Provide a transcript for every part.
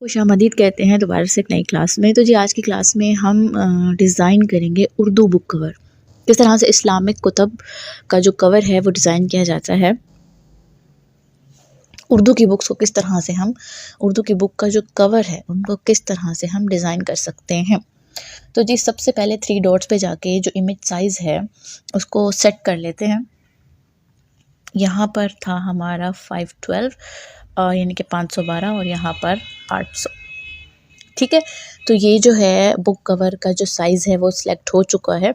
खुशामदीद कहते हैं दोबारा से एक नई क्लास में। तो जी आज की क्लास में हम डिज़ाइन करेंगे उर्दू बुक कवर। किस तरह से इस्लामिक कुतब का जो कवर है वो डिज़ाइन किया जाता है, उर्दू की बुक्स को किस तरह से हम उर्दू की बुक का जो कवर है उनको किस तरह से हम डिज़ाइन कर सकते हैं। तो जी सबसे पहले 3 डॉट्स पे जाके जो इमेज साइज़ है उसको सेट कर लेते हैं। यहाँ पर था हमारा 512 यानी कि 512 और यहाँ पर 800। ठीक है, तो ये जो है बुक कवर का जो साइज़ है वो सिलेक्ट हो चुका है।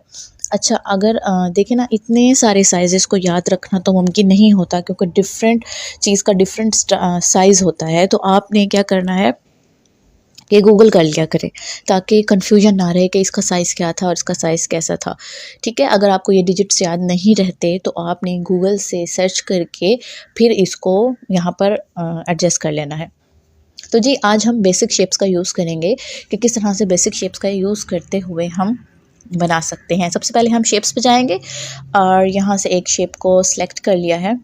अच्छा, अगर देखें ना, इतने सारे साइज़ेस को याद रखना तो मुमकिन नहीं होता क्योंकि डिफरेंट चीज़ का डिफरेंट साइज़ होता है। तो आपने क्या करना है कि गूगल कर लिया करें ताकि कन्फ्यूजन ना रहे कि इसका साइज़ क्या था और इसका साइज़ कैसा था। ठीक है, अगर आपको ये डिजिट्स याद नहीं रहते तो आपने गूगल से सर्च करके फिर इसको यहाँ पर एडजस्ट कर लेना है। तो जी आज हम बेसिक शेप्स का यूज़ करेंगे कि किस तरह से बेसिक शेप्स का यूज़ करते हुए हम बना सकते हैं। सबसे पहले हम शेप्स पे जाएंगे और यहाँ से एक शेप को सिलेक्ट कर लिया है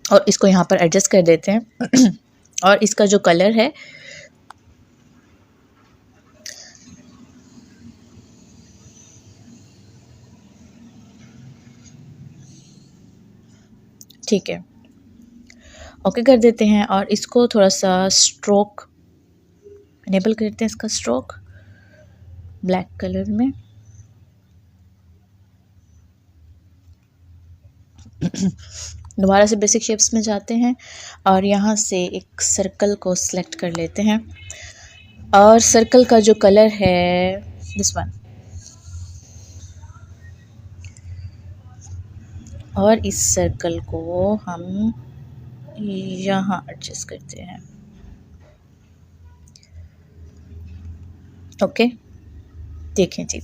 और इसको यहाँ पर एडजस्ट कर देते हैं और इसका जो कलर है ठीक है, ओके कर देते हैं और इसको थोड़ा सा स्ट्रोक इनेबल करते हैं, इसका स्ट्रोक ब्लैक कलर में दोबारा से बेसिक शेप्स में जाते हैं और यहाँ से एक सर्कल को सिलेक्ट कर लेते हैं और सर्कल का जो कलर है दिस वन, और इस सर्कल को हम यहाँ एडजस्ट करते हैं। ओके, देखें जी,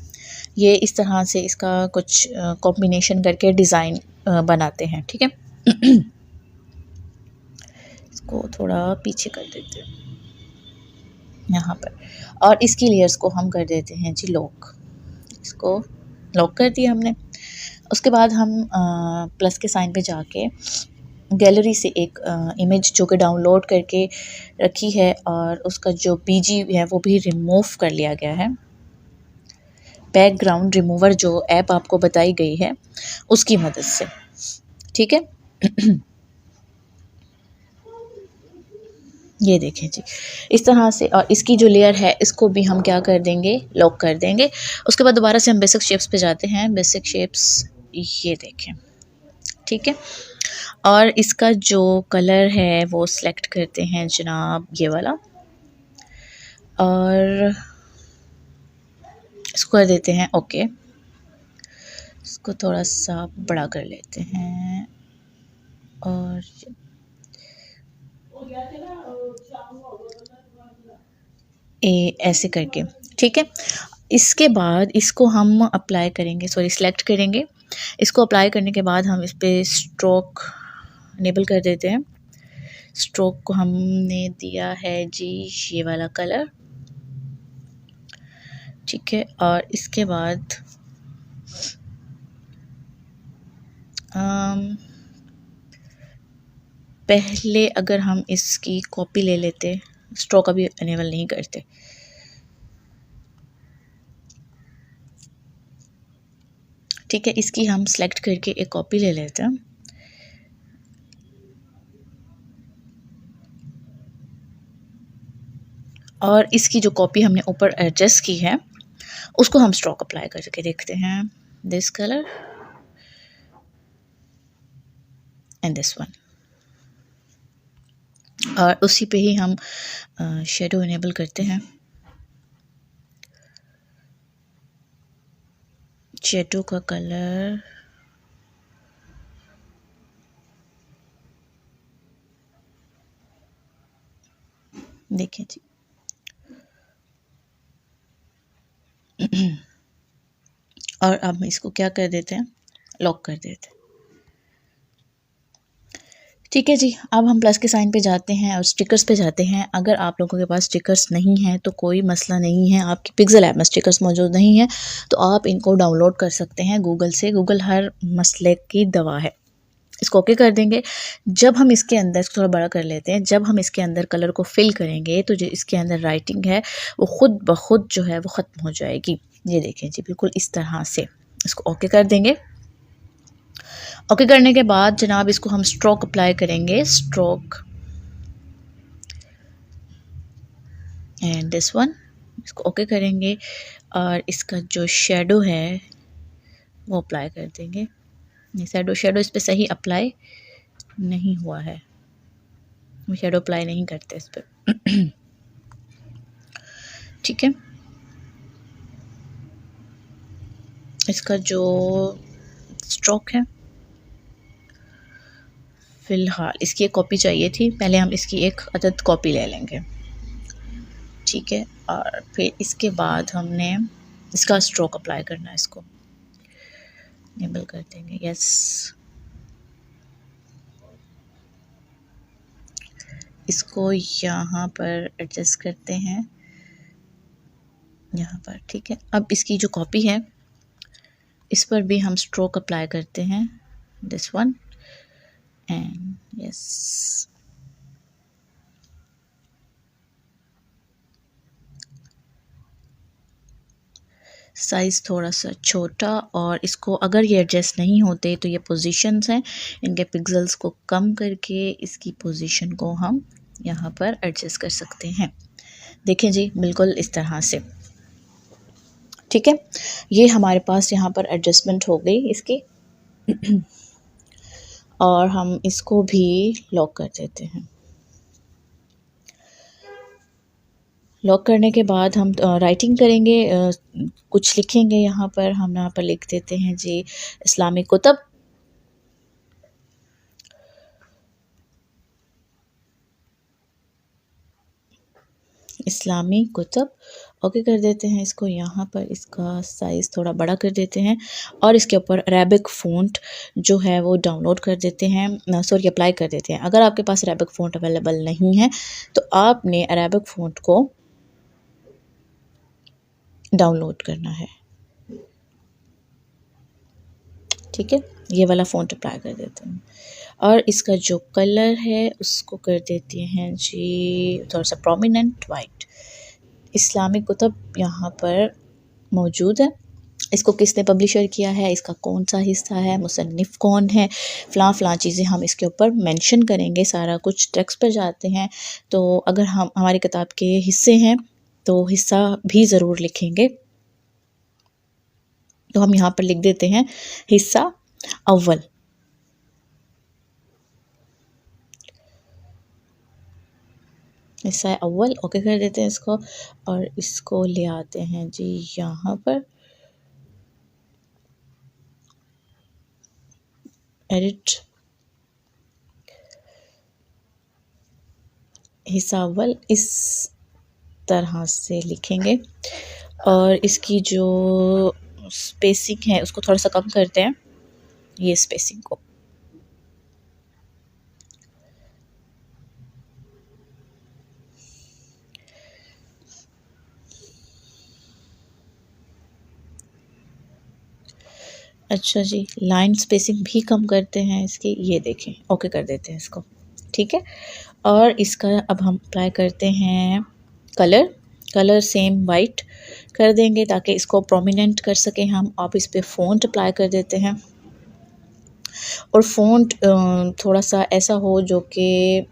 ये इस तरह से इसका कुछ कॉम्बिनेशन करके डिज़ाइन बनाते हैं। ठीक है इसको थोड़ा पीछे कर देते हैं यहाँ पर और इसकी लेयर्स को हम कर देते हैं जी लॉक। इसको लॉक कर दिया हमने। उसके बाद हम प्लस के साइन पे जाके गैलरी से एक इमेज जो कि डाउनलोड करके रखी है और उसका जो पीजी है वो भी रिमूव कर लिया गया है। बैकग्राउंड रिमूवर जो ऐप आपको बताई गई है उसकी मदद से। ठीक है ये देखें जी इस तरह से, और इसकी जो लेयर है इसको भी हम क्या कर देंगे, लॉक कर देंगे। उसके बाद दोबारा से हम बेसिक शेप्स पे जाते हैं। बेसिक शेप्स ये देखें, ठीक है, और इसका जो कलर है वो सिलेक्ट करते हैं जनाब ये वाला और इसको कर देते हैं ओके। इसको थोड़ा सा बड़ा कर लेते हैं और ऐसे करके। ठीक है, इसके बाद इसको हम अप्लाई करेंगे, सॉरी सिलेक्ट करेंगे। इसको अप्लाई करने के बाद हम इस पर स्ट्रोक इनेबल कर देते हैं। स्ट्रोक को हमने दिया है जी ये वाला कलर। ठीक है, और इसके बाद पहले अगर हम इसकी कॉपी ले लेते, स्ट्रोक अभी इनेबल नहीं करते। ठीक है, इसकी हम सेलेक्ट करके एक कॉपी ले लेते हैं और इसकी जो कॉपी हमने ऊपर एडजस्ट की है उसको हम स्ट्रोक अप्लाई करके देखते हैं। This colour and this one, और उसी पे ही हम शेडो इनेबल करते हैं। शेडो का कलर देखिए जी और अब हम इसको क्या कर देते हैं, लॉक कर देते हैं। ठीक है जी, अब हम प्लस के साइन पे जाते हैं और स्टिकर्स पे जाते हैं। अगर आप लोगों के पास स्टिकर्स नहीं हैं तो कोई मसला नहीं है, आपकी पिक्सेल ऐप में स्टिकर्स मौजूद नहीं है तो आप इनको डाउनलोड कर सकते हैं गूगल से। गूगल हर मसले की दवा है। इसको ओके कर देंगे। जब हम इसके अंदर, इसको थोड़ा बड़ा कर लेते हैं, जब हम इसके अंदर कलर को फिल करेंगे तो जो इसके अंदर राइटिंग है वो ख़ुद ब खुद जो है वो ख़त्म हो जाएगी। ये देखें जी, बिल्कुल इस तरह से इसको ओके कर देंगे। ओके करने के बाद जनाब इसको हम स्ट्रोक अप्लाई करेंगे, स्ट्रोक एंड दिस वन, इसको ओके करेंगे और इसका जो शेडो है वो अप्लाई कर देंगे। ये शेडो इस पे सही अप्लाई नहीं हुआ है, हम शेडो अप्लाई नहीं करते इस पर। ठीक है, इसका जो स्ट्रोक है, फ़िलहाल इसकी एक कॉपी चाहिए थी, पहले हम इसकी एक अदद कॉपी ले लेंगे। ठीक है, और फिर इसके बाद हमने इसका स्ट्रोक अप्लाई करना है, इसको इनेबल कर देंगे। यस, इसको यहाँ पर एडजस्ट करते हैं, यहाँ पर। ठीक है, अब इसकी जो कॉपी है इस पर भी हम स्ट्रोक अप्लाई करते हैं, this one and yes. Size थोड़ा सा छोटा, और इसको अगर ये एडजस्ट नहीं होते तो ये पोजीशंस हैं, इनके पिक्सेल्स को कम करके इसकी पोजीशन को हम यहाँ पर एडजस्ट कर सकते हैं। देखें जी, बिल्कुल इस तरह से। ठीक है, ये हमारे पास यहाँ पर एडजस्टमेंट हो गई इसकी। और हम इसको भी लॉक कर देते हैं। लॉक करने के बाद हम राइटिंग करेंगे, कुछ लिखेंगे यहाँ पर। हम यहाँ पर लिख देते हैं जी, इस्लामिक कुतब। इस्लामी कुतब ओके कर देते हैं इसको। यहाँ पर इसका साइज़ थोड़ा बड़ा कर देते हैं और इसके ऊपर अरेबिक फ़ॉन्ट जो है वो डाउनलोड कर देते हैं, सॉरी अप्लाई कर देते हैं। अगर आपके पास अरेबिक फ़ॉन्ट अवेलेबल नहीं है तो आपने अरेबिक फ़ॉन्ट को डाउनलोड करना है। ठीक है, ये वाला फ़ॉन्ट अप्लाई कर देते हैं और इसका जो कलर है उसको कर देते हैं जी थोड़ा सा प्रोमिनेंट वाइट। इस्लामिक कुतब यहाँ पर मौजूद है। इसको किसने पब्लिशर किया है, इसका कौन सा हिस्सा है, मुसन्निफ़ कौन है, फ़लाँ चीज़ें हम इसके ऊपर मेंशन करेंगे। सारा कुछ टेक्स्ट पर जाते हैं, तो अगर हम हमारी किताब के हिस्से हैं तो हिस्सा भी ज़रूर लिखेंगे। तो हम यहाँ पर लिख देते हैं हिस्सा अव्वल। हिस्सा अव्वल ओके कर देते हैं इसको, और इसको ले आते हैं जी यहाँ पर एडिट, हिस्सा अव्वल इस तरह से लिखेंगे। और इसकी जो स्पेसिंग है उसको थोड़ा सा कम करते हैं, ये स्पेसिंग को। अच्छा जी, लाइन स्पेसिंग भी कम करते हैं इसकी, ये देखें ओके कर देते हैं इसको। ठीक है, और इसका अब हम अप्लाई करते हैं कलर सेम वाइट कर देंगे ताकि इसको प्रोमिनेंट कर सकें हम। आप इस पे फ़ॉन्ट अप्लाई कर देते हैं और फ़ॉन्ट थोड़ा सा ऐसा हो जो कि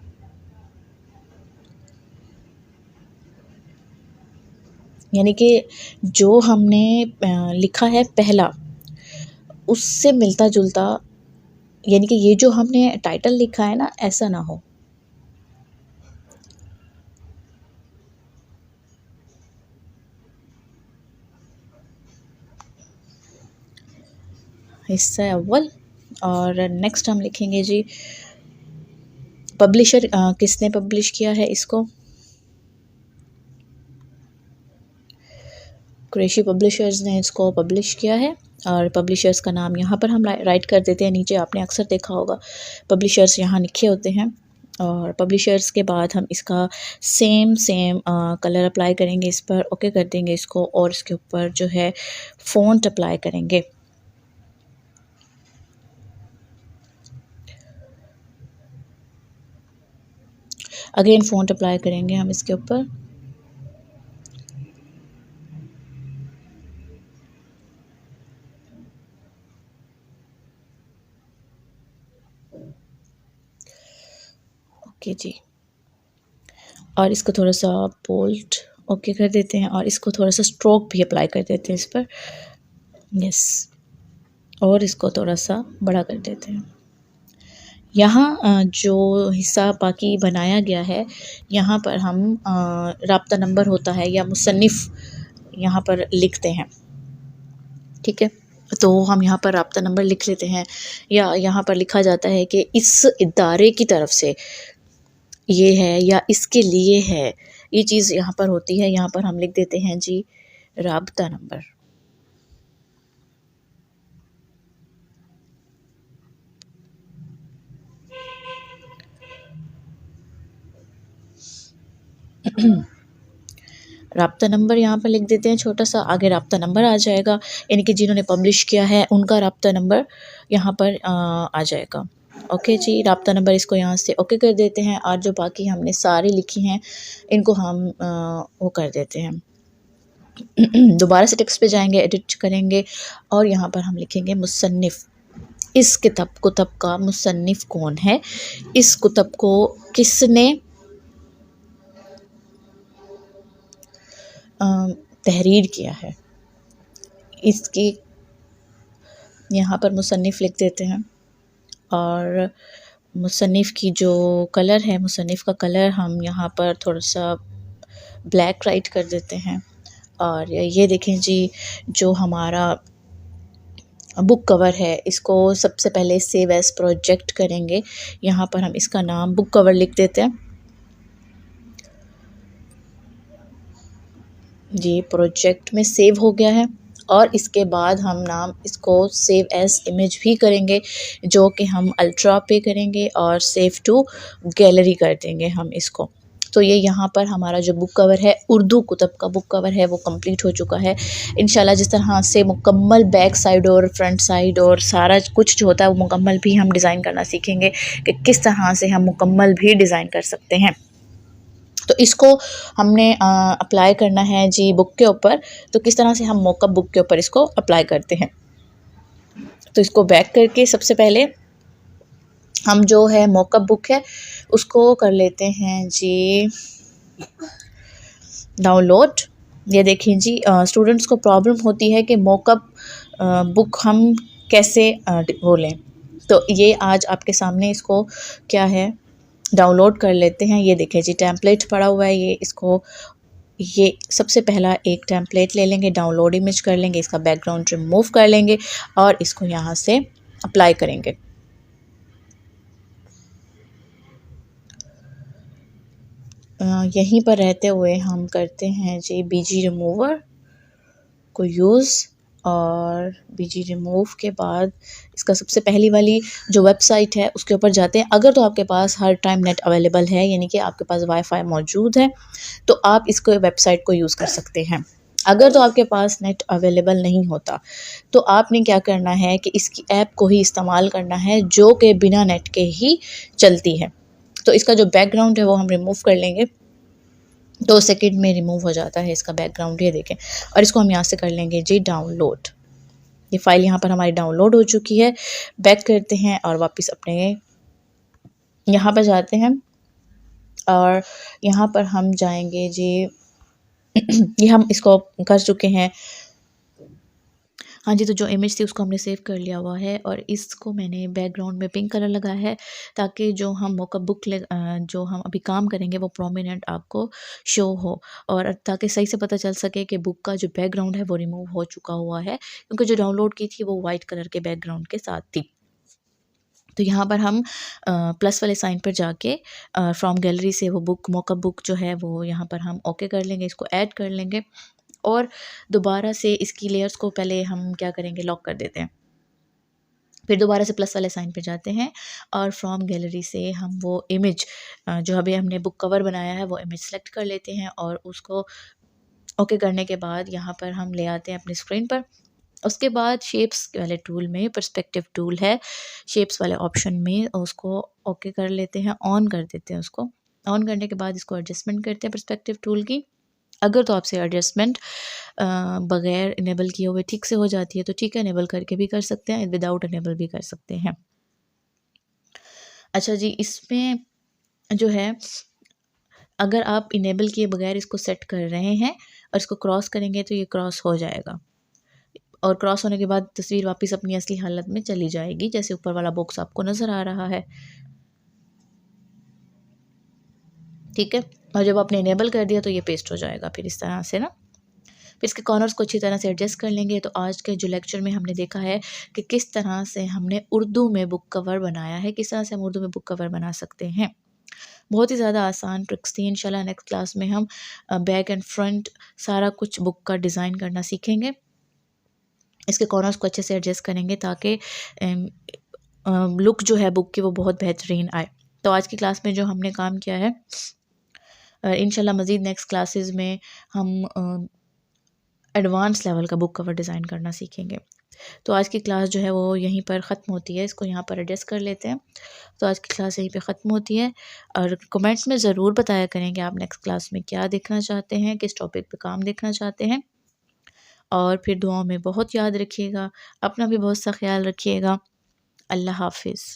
यानी कि जो हमने लिखा है पहला उससे मिलता जुलता, यानी कि ये जो हमने टाइटल लिखा है ना ऐसा ना हो। हिस्सा अव्वल, और नेक्स्ट हम लिखेंगे जी पब्लिशर, किसने पब्लिश किया है इसको, कुरैशी पब्लिशर्स ने इसको पब्लिश किया है। और पब्लिशर्स का नाम यहाँ पर हम राइट कर देते हैं नीचे, आपने अक्सर देखा होगा पब्लिशर्स यहाँ लिखे होते हैं। और पब्लिशर्स के बाद हम इसका सेम कलर अप्लाई करेंगे इस पर, ओके कर देंगे इसको, और इसके ऊपर जो है फ़ॉन्ट अप्लाई करेंगे। अगेन फ़ॉन्ट अप्लाई करेंगे हम इसके ऊपर। ओके जी, और इसको थोड़ा सा बोल्ड ओके कर देते हैं और इसको थोड़ा सा स्ट्रोक भी अप्लाई कर देते हैं इस पर। यस, और इसको थोड़ा सा बड़ा कर देते हैं। यहाँ जो हिस्सा बाकी बनाया गया है, यहाँ पर हम राब्ता नंबर होता है या मुसन्निफ़ यहाँ पर लिखते हैं, ठीक है। तो हम यहाँ पर राब्ता नंबर लिख लेते हैं, या यहाँ पर लिखा जाता है कि इस इदारे की तरफ से ये है या इसके लिए है, ये चीज़ यहाँ पर होती है। यहाँ पर हम लिख देते हैं जी राब्ता नंबर। राब्ता नंबर यहाँ पर लिख देते हैं छोटा सा, आगे राब्ता नंबर आ जाएगा, यानी कि जिन्होंने पब्लिश किया है उनका राब्ता नंबर यहाँ पर आ जाएगा। ओके जी, राब्ता नंबर इसको यहाँ से ओके कर देते हैं, और जो बाकी हमने सारी लिखी हैं इनको हम वो कर देते हैं। दोबारा से टेक्स्ट पे जाएंगे, एडिट करेंगे, और यहाँ पर हम लिखेंगे मुसन्निफ़। इस कुतब का मुसन्निफ़ कौन है, इस कुतब को किसने तहरीर किया है, इसकी यहाँ पर मुसन्निफ़ लिख देते हैं। और मुसन्निफ़ की जो कलर है, मुसन्निफ़ का कलर हम यहाँ पर थोड़ा सा ब्लैक राइट कर देते हैं। और ये देखें जी, जो हमारा बुक कवर है इसको सबसे पहले सेव एज़ प्रोजेक्ट करेंगे। यहाँ पर हम इसका नाम बुक कवर लिख देते हैं जी, प्रोजेक्ट में सेव हो गया है। और इसके बाद हम नाम इसको सेव एज़ इमेज भी करेंगे, जो कि हम अल्ट्रा पे करेंगे और सेव टू गैलरी कर देंगे हम इसको। तो ये यहाँ पर हमारा जो बुक कवर है, उर्दू कुतब का बुक कवर है, वो कंप्लीट हो चुका है। इंशाल्लाह जिस तरह से मुकम्मल बैक साइड और फ्रंट साइड और सारा कुछ जो होता है वो मुकम्मल भी हम डिज़ाइन करना सीखेंगे कि किस तरह से हम मुकम्मल भी डिज़ाइन कर सकते हैं। तो इसको हमने अप्लाई करना है जी बुक के ऊपर। तो किस तरह से हम मॉकअप बुक के ऊपर इसको अप्लाई करते हैं, तो इसको बैक करके सबसे पहले हम जो है मॉकअप बुक है उसको कर लेते हैं जी डाउनलोड। ये देखिए जी, स्टूडेंट्स को प्रॉब्लम होती है कि मॉकअप बुक हम कैसे वो लें, तो ये आज आपके सामने इसको क्या है डाउनलोड कर लेते हैं। ये देखिए जी, टेम्पलेट पड़ा हुआ है, ये सबसे पहला एक टेम्पलेट ले लेंगे, डाउनलोड इमेज कर लेंगे, इसका बैकग्राउंड रिमूव कर लेंगे और इसको यहाँ से अप्लाई करेंगे। यहीं पर रहते हुए हम करते हैं जी बीजी रिमूवर को यूज़, और बीजी रिमूव के बाद इसका सबसे पहली वाली जो वेबसाइट है उसके ऊपर जाते हैं। अगर तो आपके पास हर टाइम नेट अवेलेबल है, यानी कि आपके पास वाईफाई मौजूद है, तो आप इसको वेबसाइट को यूज़ कर सकते हैं। अगर तो आपके पास नेट अवेलेबल नहीं होता तो आपने क्या करना है कि इसकी ऐप को ही इस्तेमाल करना है, जो कि बिना नेट के ही चलती है। तो इसका जो बैकग्राउंड है वो हम रिमूव कर लेंगे, 2 सेकंड में रिमूव हो जाता है इसका बैकग्राउंड, ये देखें। और इसको हम यहाँ से कर लेंगे जी डाउनलोड। ये फ़ाइल यहाँ पर हमारी डाउनलोड हो चुकी है। बैक करते हैं और वापस अपने यहाँ पर जाते हैं, और यहाँ पर हम जाएंगे जी ये हम इसको कर चुके हैं। हाँ जी, तो जो इमेज थी उसको हमने सेव कर लिया हुआ है, और इसको मैंने बैकग्राउंड में पिंक कलर लगाया है, ताकि जो हम मॉकअप बुक जो हम अभी काम करेंगे वो प्रोमिनेंट आपको शो हो, और ताकि सही से पता चल सके कि बुक का जो बैकग्राउंड है वो रिमूव हो चुका हुआ है, क्योंकि जो डाउनलोड की थी वो वाइट कलर के बैकग्राउंड के साथ थी। तो यहाँ पर हम प्लस वाले साइन पर जाके फ्रॉम गैलरी से वो बुक मॉकअप बुक जो है वो यहाँ पर हम ओके कर लेंगे, इसको ऐड कर लेंगे, और दोबारा से इसकी लेयर्स को पहले हम क्या करेंगे, लॉक कर देते हैं। फिर दोबारा से प्लस वाले साइन पे जाते हैं, और फ्रॉम गैलरी से हम वो इमेज जो अभी हमने बुक कवर बनाया है वो इमेज सेलेक्ट कर लेते हैं, और उसको ओके करने के बाद यहाँ पर हम ले आते हैं अपनी स्क्रीन पर। उसके बाद शेप्स वाले टूल में पर्सपेक्टिव टूल है, शेप्स वाले ऑप्शन में उसको ओके कर लेते हैं, ऑन कर देते हैं उसको। ऑन करने के बाद इसको एडजस्टमेंट करते हैं पर्सपेक्टिव टूल की। अगर तो आपसे एडजस्टमेंट बगैर इनेबल किए हुए ठीक से हो जाती है तो ठीक है, इनेबल करके भी कर सकते हैं, विदाउट इनेबल भी कर सकते हैं। अच्छा जी, इसमें जो है अगर आप इनेबल किए बगैर इसको सेट कर रहे हैं और इसको क्रॉस करेंगे तो ये क्रॉस हो जाएगा, और क्रॉस होने के बाद तस्वीर वापस अपनी असली हालत में चली जाएगी, जैसे ऊपर वाला बॉक्स आपको नज़र आ रहा है। ठीक है, और जब आपने इनेबल कर दिया तो ये पेस्ट हो जाएगा फिर इस तरह से ना। फिर इसके कॉर्नर्स को अच्छी तरह से एडजस्ट कर लेंगे। तो आज के जो लेक्चर में हमने देखा है कि किस तरह से हमने उर्दू में बुक कवर बनाया है, किस तरह से हम उर्दू में बुक कवर बना सकते हैं। बहुत ही ज़्यादा आसान ट्रिक्स थी। इंशाल्लाह नेक्स्ट क्लास में हम बैक एंड फ्रंट सारा कुछ बुक का डिज़ाइन करना सीखेंगे। इसके कॉर्नर्स को अच्छे से एडजस्ट करेंगे ताकि लुक जो है बुक की वो बहुत बेहतरीन आए। तो आज की क्लास में जो हमने काम किया है, इंशाल्लाह मज़ीद नेक्स्ट क्लासेस में हम एडवांस लेवल का बुक कवर डिज़ाइन करना सीखेंगे। तो आज की क्लास जो है वो यहीं पर ख़त्म होती है। इसको यहाँ पर एडजस्ट कर लेते हैं। तो आज की क्लास यहीं पे ख़त्म होती है, और कमेंट्स में ज़रूर बताया करें कि आप नेक्स्ट क्लास में क्या देखना चाहते हैं, किस टॉपिक पे काम देखना चाहते हैं। और फिर दुआओं में बहुत याद रखिएगा, अपना भी बहुत सा ख्याल रखिएगा। अल्लाह हाफ़िज़।